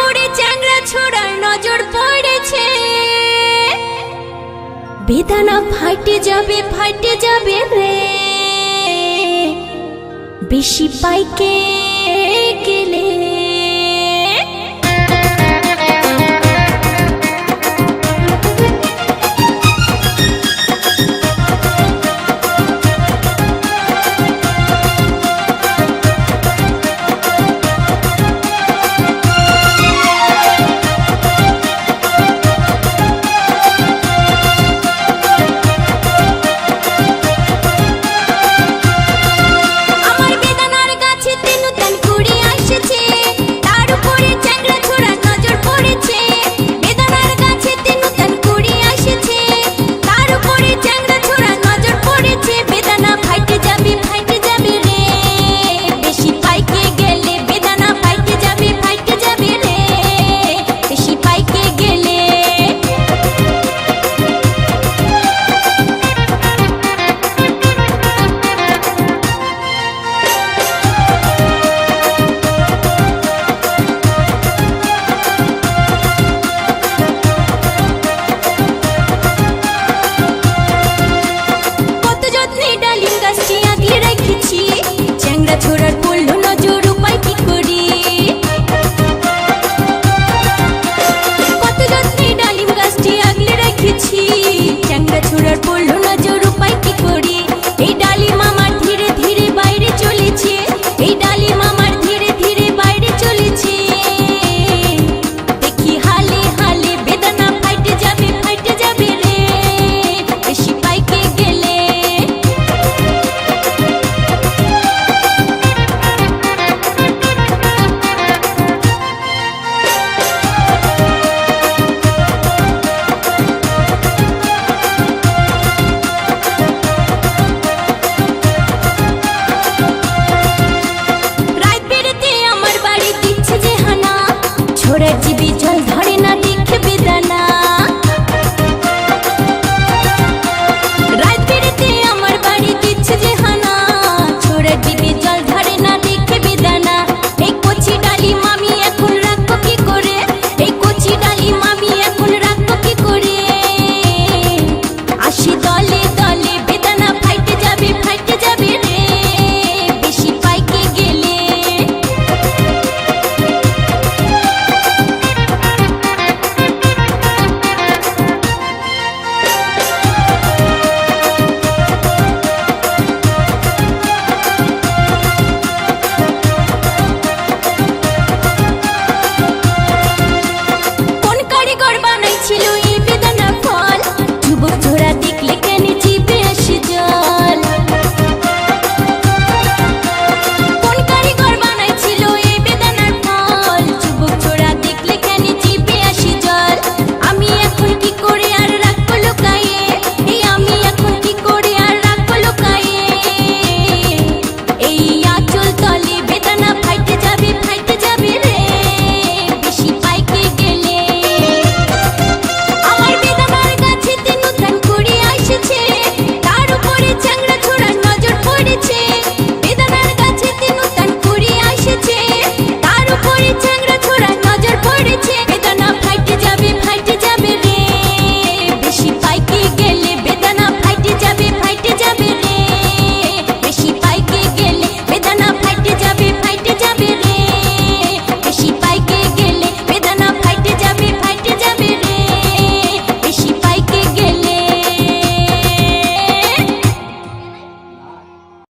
উপরে চ্যাংড়া ছোড়ার নজর পড়েছে। বেদানা ফাটে যাবে রে, বেশি পাইকে গেলে। ছোড়ার পড়লো নজর উপায় কি করি, কত যত্নে ডালিম গাছটি আগলে রেখেছি। চ্যাংড়া ছোড়ার পড়লো নজর উপায় কি করি। এই ডালিম আমার ধীরে ধীরে বাইরে চলেছে, এই ডালিম আমার ধীরে ধীরে বাইরে চলেছে। দেখি হালে হালে বেদানা ফাইটে যাবে রে, বেশি পাইকে গেলে। ছোড়ার